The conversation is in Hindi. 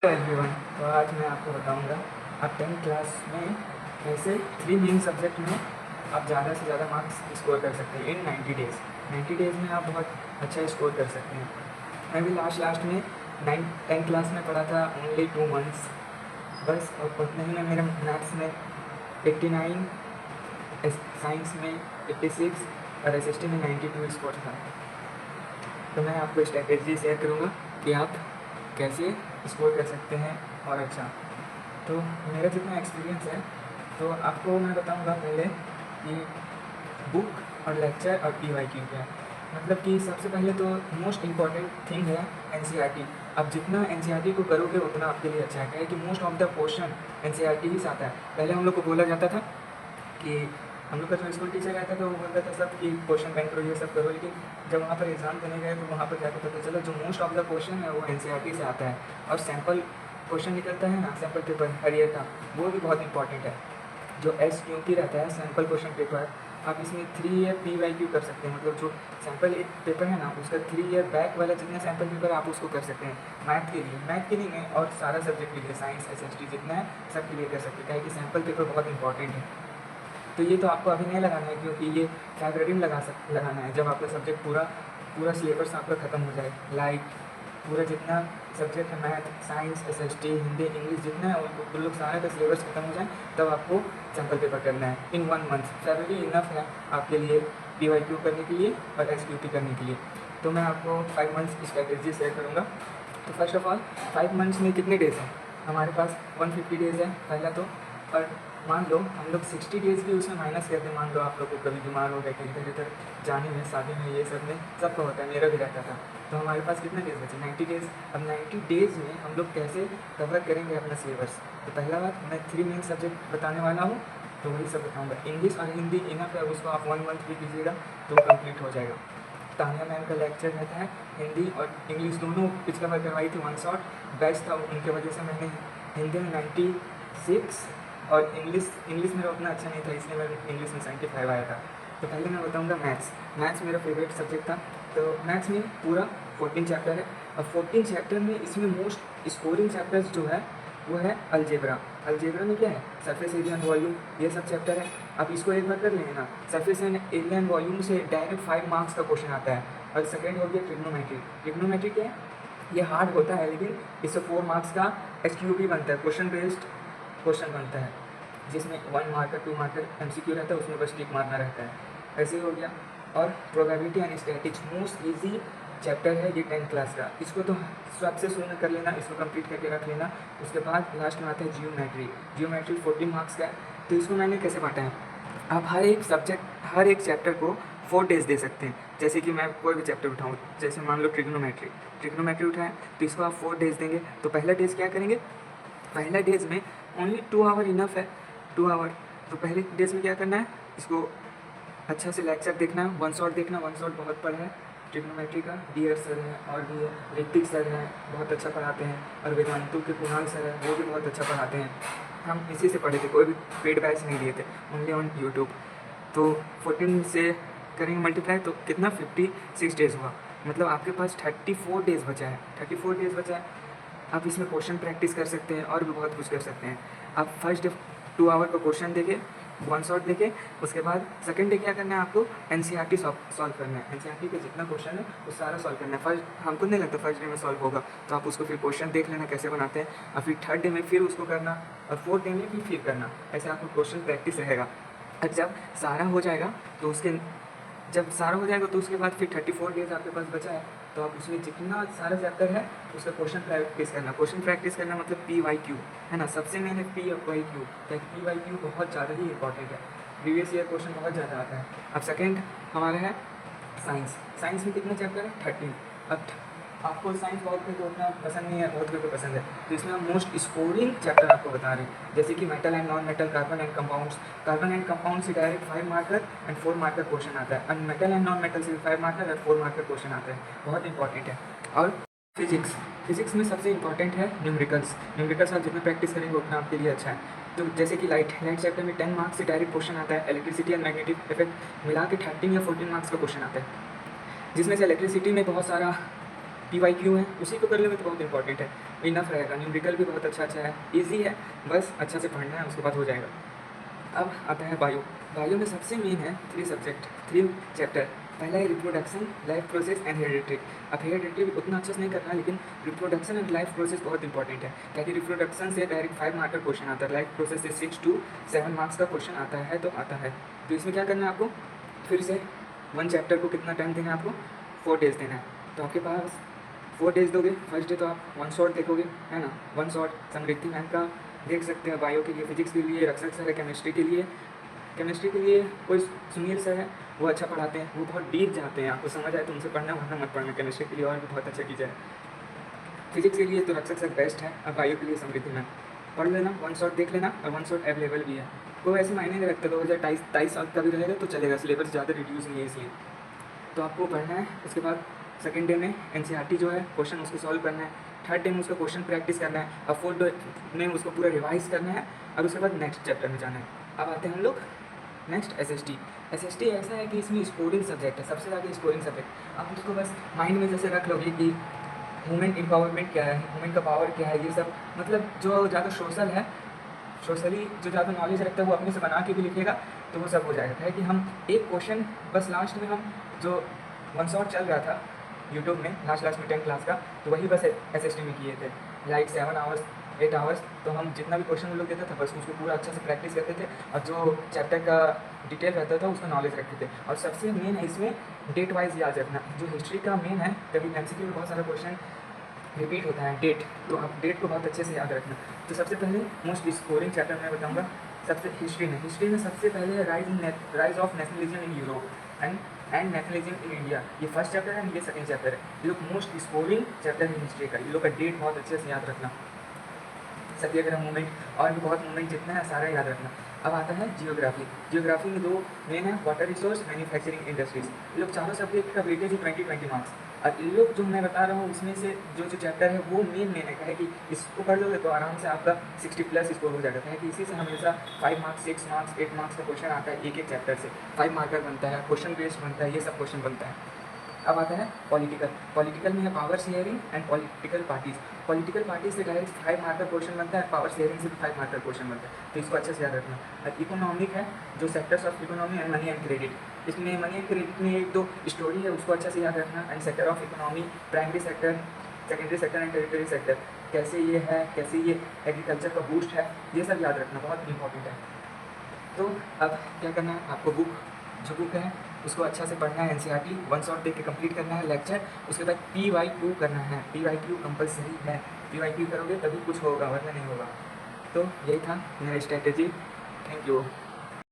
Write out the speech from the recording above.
Hello everyone. तो आज मैं आपको बताऊंगा आप 10th क्लास में कैसे 3 मेन सब्जेक्ट में आप ज़्यादा से ज़्यादा मार्क्स स्कोर कर सकते हैं इन 90 डेज़। 90 डेज़ में आप बहुत अच्छा स्कोर कर सकते हैं। मैं भी लास्ट में 10th क्लास में पढ़ा था ओनली 2 मंथ्स बस, और उतने ही में मेरे मैथ्स में 89, साइंस में 86 और SST में 92 स्कोर था। तो मैं आपको स्ट्रैटेजी शेयर करूँगा कि आप कैसे स्कोर कर सकते हैं और अच्छा। तो मेरा जितना एक्सपीरियंस है तो आपको मैं बताऊंगा पहले कि बुक और लेक्चर और PYQ क्या है। मतलब कि सबसे पहले तो मोस्ट इम्पॉर्टेंट थिंग है NCERT। आप जितना NCERT को करोगे उतना आपके लिए अच्छा है कि most of the question NCERT ही से आता है। पहले हम लोग को बोला जाता था कि हम लोग का जो स्कूल टीचर रहता था वो बोलता था सब कि क्वेश्चन बैंक करो, ये सब करो, लेकिन जब वहाँ पर एग्ज़ाम देने गए तो वहाँ पर जाकर पता चला जो मोस्ट ऑफ द क्वेश्चन है वो NCERT से आता है। और सैम्पल क्वेश्चन निकलता है ना, सैम्पल पेपर हर ईयर का, वो भी बहुत इंपॉर्टेंट है। जो SQT रहता है सैम्पल क्वेश्चन पेपर, आप इसमें 3 ईयर PYQ कर सकते हैं। मतलब जो सैम्पल एक पेपर है ना उसका 3 ईयर बैक वाला जितने सैम्पल पेपर आप उसको कर सकते हैं। मैथ के लिए नहीं, और सारा सब्जेक्ट के लिए, साइंस SST जितना है सब के लिए कर सकते हैं, कि सैम्पल पेपर बहुत इंपॉर्टेंट है। तो ये तो आपको अभी नहीं लगाना है क्योंकि ये फरवरी में लगाना है, जब आपका सब्जेक्ट पूरा सिलेबस आपका ख़त्म हो जाए। लाइक पूरा जितना सब्जेक्ट है, math, science, SST, Hindi, English जितना है उन लोग सारे का सिलेबस खत्म हो जाए तब आपको सैम्पल पेपर करना है इन 1 मंथ। फरवरी इनफ है आपके लिए PYQ करने के लिए और SQT करने के लिए। तो मैं आपको 5 मंथ्स की स्ट्रैटेजी शेयर करूँगा। तो फर्स्ट ऑफ ऑल 5 मंथ्स में कितने डेज़ हैं हमारे पास? 150 डेज़ है पहला तो। और मान लो हम लोग 60 डेज़ भी उसमें माइनस करते हैं। मान लो आप लोग को कभी बीमार हो गए, कहीं इधर उधर जाने में, शादी में, ये सब में सबका होता है, मेरा भी रहता था। तो हमारे पास कितने डेज़ बचे? 90 डेज़। अब 90 डेज़ में हम लोग कैसे कवर करेंगे अपना सिलेबस? तो पहला बात, मैं 3 मेन सब्जेक्ट बताने वाला हूँ, तो वही सब बताऊँगा। इंग्लिश और हिंदी इनफ है, उसको आप 1 मंथ भी कीजिएगा तो कंप्लीट हो जाएगा। तानिया मैम का लेक्चर रहता है, हिंदी और इंग्लिश दोनों पिछला बार करवाई थी, 1 शॉट बेस्ट था, उनके वजह से मैंने हिंदी में 96 और इंग्लिश मेरा उतना अच्छा नहीं था, इसलिए मैं इंग्लिश में 75 आया था। तो पहले मैं बताऊंगा मैथ्स मेरा फेवरेट सब्जेक्ट था। तो मैथ्स में पूरा 14 चैप्टर है, और 14 चैप्टर में इसमें मोस्ट स्कोरिंग चैप्टर्स जो है वो है अलजेब्रा। अलजेब्रा में क्या है? सरफेस एरिया एंड वॉल्यूम, ये सब चैप्टर है। आप इसको एक बार कर लेंगे ना, surface and area and volume से डायरेक्ट 5 मार्क्स का क्वेश्चन आता है। और सेकेंड हो गया ट्रिग्नोमेट्री। ट्रिग्नोमेट्री क्या है? ये हार्ड होता है, लेकिन इससे 4 मार्क्स का SQP बनता है, क्वेश्चन बेस्ड क्वेश्चन बनता है, जिसमें 1 मार्कर 2 मार्कर MCQ रहता है, उसमें बस टिक मारना रहता है। ऐसे ही हो गया। और probability and statics most easy chapter है ये 10th क्लास का, इसको तो सबसे शुरू में कर लेना, इसको कंप्लीट करके रख लेना। उसके बाद लास्ट में आता है जियोमेट्री 14 मार्क्स का है। तो इसको मैंने कैसे बांटा है, आप हर एक चैप्टर को 4 डेज दे सकते हैं। जैसे कि मैं कोई भी चैप्टर उठाऊँ, जैसे मान लो ट्रिग्नोमेट्री उठाएं तो इसको आप 4 डेज देंगे। तो पहला डेज क्या करेंगे? पहला डेज में ओनली 2 आवर इनफ है, 2 आवर। तो पहले डेज में क्या करना है, इसको अच्छा से लेक्चर देखना, 1 शॉट देखना। 1 शॉट बहुत पढ़ा है ट्रिग्नोमेट्री का, DR सर है, और भी ऋतिक सर हैं, बहुत अच्छा पढ़ाते हैं। और वेदांतु के कुणाल सर है, वो भी बहुत अच्छा पढ़ाते हैं। हम इसी से पढ़े थे, कोई भी पेड बैच नहीं लिए थे, ओनली ऑन यूट्यूब। तो 14 से करेंगे मल्टीप्लाई तो कितना? 56 डेज़ हुआ। मतलब आपके पास 34 डेज़ बचा है, 34 डेज़ बचा है। आप इसमें क्वेश्चन प्रैक्टिस कर सकते हैं और भी बहुत कुछ कर सकते हैं। आप फर्स्ट डे 2 आवर का क्वेश्चन देके, 1 शॉट देके, उसके बाद सेकंड डे क्या करना है आपको? NCERT सॉल्व करना है। NCERT का जितना क्वेश्चन है वो सारा सॉल्व करना है। फर्स्ट हमको नहीं लगता फर्स्ट डे में सॉल्व होगा, तो आप उसको फिर क्वेश्चन देख लेना कैसे बनाते हैं, और फिर थर्ड डे में फिर उसको करना, और फोर्थ डे में भी फिर करना। ऐसे आपको क्वेश्चन प्रैक्टिस रहेगा। और जब सारा हो जाएगा तो उसके बाद फिर 34 डेज़ आपके पास बचा है, तो आप उसमें जितना सारा चैप्टर है उसका क्वेश्चन प्रैक्टिस करना मतलब PYQ है ना, सबसे मेन है PYQ। PYQ बहुत ज़्यादा ही इंपॉर्टेंट है, प्रीवियस ईयर क्वेश्चन बहुत ज़्यादा आता है। अब सेकेंड हमारा है साइंस में कितने चैप्टर है? 13। अब आपको साइंस बहुत कोई को उतना पसंद नहीं है, बहुत कोई को पसंद है, तो इसमें हम मोस्ट स्कोरिंग चैप्टर आपको बता रहे हैं, जैसे कि metal and non metal, carbon and compound से direct 5 marker and 4 marker question आता है, और मेटल एंड नॉन मेटल से 5 मार्कर और 4 मार्कर क्वेश्चन आता है, बहुत इंपॉर्टेंट है। और फिजिक्स में सबसे इंपॉर्टेंट है न्यूमेरिकल्स आप जितना प्रैक्टिस करेंगे उतना आपके लिए अच्छा है। तो जैसे कि लाइट चैप्टर में 10 मार्क्स से डायरेक्ट क्वेश्चन आता है। इलेक्ट्रिसिटी एंड मैग्नेटिक इफेक्ट मिला के 13 या 14 मार्क्स का क्वेश्चन आता है, जिसमें से इलेक्ट्रिसिटी में बहुत सारा PYQ है, उसी को कर लेंगे तो बहुत इंपॉर्टेंट है। इनफ रहेगा। न्यूमेरिकल भी बहुत अच्छा है, ईजी है, बस अच्छा से पढ़ना है, उसके बाद हो जाएगा। अब आता है बायो। बायो में सबसे मेन है 3 सब्जेक्ट, 3 चैप्टर। पहला है reproduction, life process and heredity. अब हेरिडिटी उतना अच्छे से नहीं करना है, लेकिन रिप्रोडक्शन एंड लाइफ प्रोसेस बहुत इंपॉर्टेंट है, क्योंकि रिप्रोडक्शन से डायरेक्ट 5 मार्क का क्वेश्चन आता है, लाइफ प्रोसेस से 6 to 7 मार्क्स का क्वेश्चन आता है, तो आता है। तो इसमें क्या करना है आपको, फिर से 1 चैप्टर को कितना टाइम देना है आपको, 4 डेज देना है। तो आपके पास 4 डेज दोगे। फर्स्ट डे तो आप 1 शॉट देखोगे, है ना, 1 शॉट समृद्धि मैम का देख सकते हैं, बायो के लिए, फिजिक्स के लिए रक्षक सर है, केमिस्ट्री के लिए कोई सुनील सर है, वो अच्छा पढ़ाते हैं, वो बहुत डीप जाते हैं, आपको समझ आए तो उनसे पढ़ना, वरना मत पढ़ना। केमिस्ट्री के लिए और भी बहुत अच्छा कीजिए। फिजिक्स के लिए तो रक्षक सर बेस्ट है, और बायो के लिए समृद्धि मैम। पढ़ लेना, 1 शॉट देख लेना, और 1 शॉट अवेलेबल भी है, कोई ऐसे मायने नहीं रखता। 2023 साल का भी रहेगा तो चलेगा, सिलेबस ज़्यादा रिड्यूस नहीं है इसलिए। तो आपको पढ़ना है। उसके बाद सेकेंड डे में एनसीईआरटी जो है क्वेश्चन उसको सॉल्व करना है। थर्ड डे में उसका क्वेश्चन प्रैक्टिस करना है, और फोर्थ डे में उसको पूरा रिवाइज करना है, और उसके बाद नेक्स्ट चैप्टर में जाना है। अब आते हैं हम लोग नेक्स्ट एसएसटी। एसएसटी ऐसा है कि इसमें स्कोरिंग सब्जेक्ट है, सबसे ज़्यादा स्कोरिंग सब्जेक्ट। आप उसको बस माइंड में जैसे रख लोगे कि वुमेन एम्पावरमेंट क्या है, वुमेन का पावर क्या है, ये सब मतलब जो ज़्यादा सोशल है, सोशली जो ज़्यादा नॉलेज रखता है वो अपने से बना के भी लिखेगा, तो वो सब हो जाएगा। है कि हम एक क्वेश्चन बस लास्ट में हम जो 1 शॉट चल रहा था यूट्यूब में लास्ट में 10 क्लास का, तो वही बस एसएसटी में किए थे, लाइक 7 आवर्स 8 आवर्स। तो हम जितना भी क्वेश्चन हम लोग देता था बस उसको पूरा अच्छा से प्रैक्टिस करते थे, और जो चैप्टर का डिटेल रहता था उसका नॉलेज रखते थे। और सबसे मेन है इसमें डेट वाइज याद रखना, जो हिस्ट्री का मेन है, कभी एमसीक्यू में बहुत सारा क्वेश्चन रिपीट होता है डेट, तो आप डेट को बहुत अच्छे से याद रखना। तो सबसे पहले मोस्ट स्कोरिंग चैप्टर मैं बताऊंगा। सबसे हिस्ट्री में सबसे पहले rise of nationalism in Europe and nationalism in India, ये फर्स्ट चैप्टर है, ये सेकंड चैप्टर है। ये लोग मोस्ट स्कोरिंग चैप्टर है हिस्ट्री का, ये लोग का डेट बहुत अच्छे से याद रखना। सत्याग्रह मूवमेंट और भी बहुत मूवमेंट जितना है सारा याद रखना। अब आता है जियोग्राफी में 2 मेन है, वाटर रिसोर्स, मैन्युफैक्चरिंग इंडस्ट्रीज। ये लोग चारों सब्जेक्ट का वेटेज है 20-20 मार्क्स। और इन लोग जो मैं बता रहा हूँ उसमें से जो चैप्टर है वो मेन है कि इसको पढ़ लोगे तो आराम से आपका 60+ स्कोर हो जाता है, कि इसी से हमेशा 5 मार्क्स 6 मार्क्स 8 मार्क्स का क्वेश्चन आता है, एक चैप्टर से 5 मार्कर बनता है, क्वेश्चन बेस्ड बनता है, ये सब क्वेश्चन बनता है। अब आता है पॉलिटिकल में है power sharing and political parties से डायरेक्ट 5 मार्कर क्वेश्चन बनता है, पावर शेयरिंग से भी 5 मार्कर क्वेश्चन बनता है, तो इसको अच्छे से याद रखना। और इकोनॉमिक है, जो sectors of economy and money and credit, इसमें मनी एंड क्रेडिट में 1-2 स्टोरी है, उसको अच्छे से याद रखना। And sector of economy, primary sector, secondary sector and territory sector, कैसे ये है, कैसे ये एग्रीकल्चर का बूस्ट है, ये सब याद रखना, बहुत इंपॉर्टेंट है। तो अब क्या करना है आपको, जो बुक है उसको अच्छा से पढ़ना है, एनसीईआरटी 1 शॉट देख के कंप्लीट करना है लेक्चर। उसके बाद PYQ करना है, PYQ कंपलसरी है, PYQ करोगे तभी कुछ होगा, वरना नहीं होगा। तो यही था मेरा स्ट्रैटेजी। Thank you.